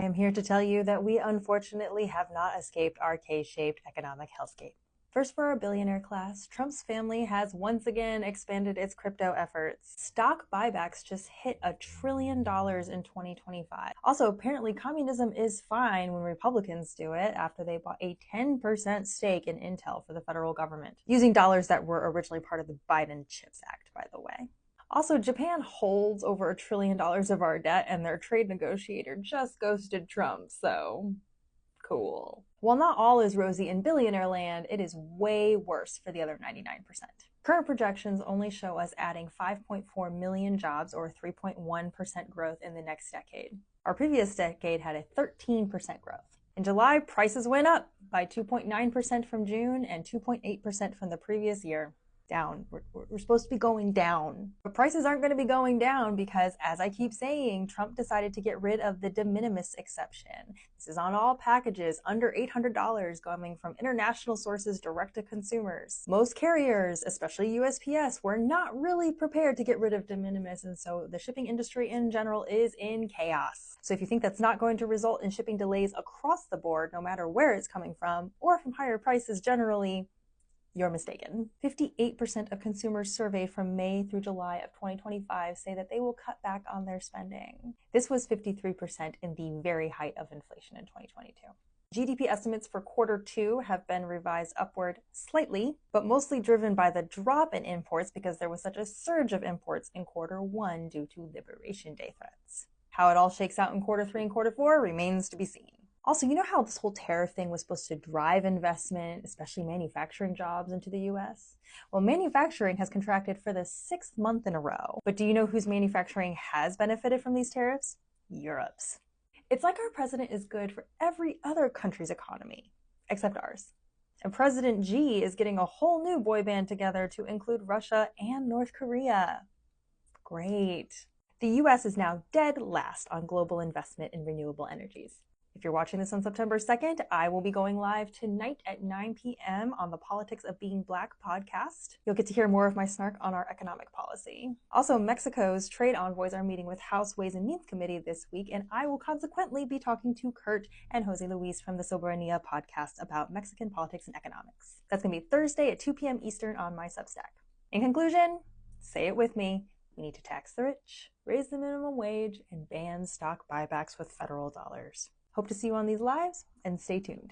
am here to tell you that we unfortunately have not escaped our K-shaped economic hellscape. First, for our billionaire class, Trump's family has once again expanded its crypto efforts. Stock buybacks just hit $1 trillion in 2025. Also, apparently communism is fine when Republicans do it after they bought a 10% stake in Intel for the federal government, using dollars that were originally part of the Biden CHIPS Act, by the way. Also, Japan holds over $1 trillion of our debt, and their trade negotiator just ghosted Trump, so cool. While not all is rosy in billionaire land, it is way worse for the other 99%. Current projections only show us adding 5.4 million jobs, or 3.1% growth in the next decade. Our previous decade had a 13% growth. In July, prices went up by 2.9% from June and 2.8% from the previous year. Down. We're supposed to be going down. But prices aren't going to be going down because, as I keep saying, Trump decided to get rid of the de minimis exception. This is on all packages under $800 coming from international sources direct to consumers. Most carriers, especially USPS, were not really prepared to get rid of de minimis, and so the shipping industry in general is in chaos. So if you think that's not going to result in shipping delays across the board, no matter where it's coming from, or from higher prices generally, you're mistaken. 58% of consumers surveyed from May through July of 2025 say that they will cut back on their spending. This was 53% in the very height of inflation in 2022. GDP estimates for Q2 have been revised upward slightly, but mostly driven by the drop in imports because there was such a surge of imports in Q1 due to Liberation Day threats. How it all shakes out in Q3 and Q4 remains to be seen. Also, you know how this whole tariff thing was supposed to drive investment, especially manufacturing jobs, into the US? Well, manufacturing has contracted for the 6th month in a row. But do you know whose manufacturing has benefited from these tariffs? Europe's. It's like our president is good for every other country's economy, except ours. And President Xi is getting a whole new boy band together to include Russia and North Korea. Great. The US is now dead last on global investment in renewable energies. If you're watching this on September 2nd, I will be going live tonight at 9 p.m. on the Politics of Being Black podcast. You'll get to hear more of my snark on our economic policy. Also, Mexico's trade envoys are meeting with House Ways and Means Committee this week, and I will consequently be talking to Kurt and Jose Luis from the Soberania podcast about Mexican politics and economics. That's going to be Thursday at 2 p.m. Eastern on my Substack. In conclusion, say it with me, we need to tax the rich, raise the minimum wage, and ban stock buybacks with federal dollars. Hope to see you on these lives, and stay tuned.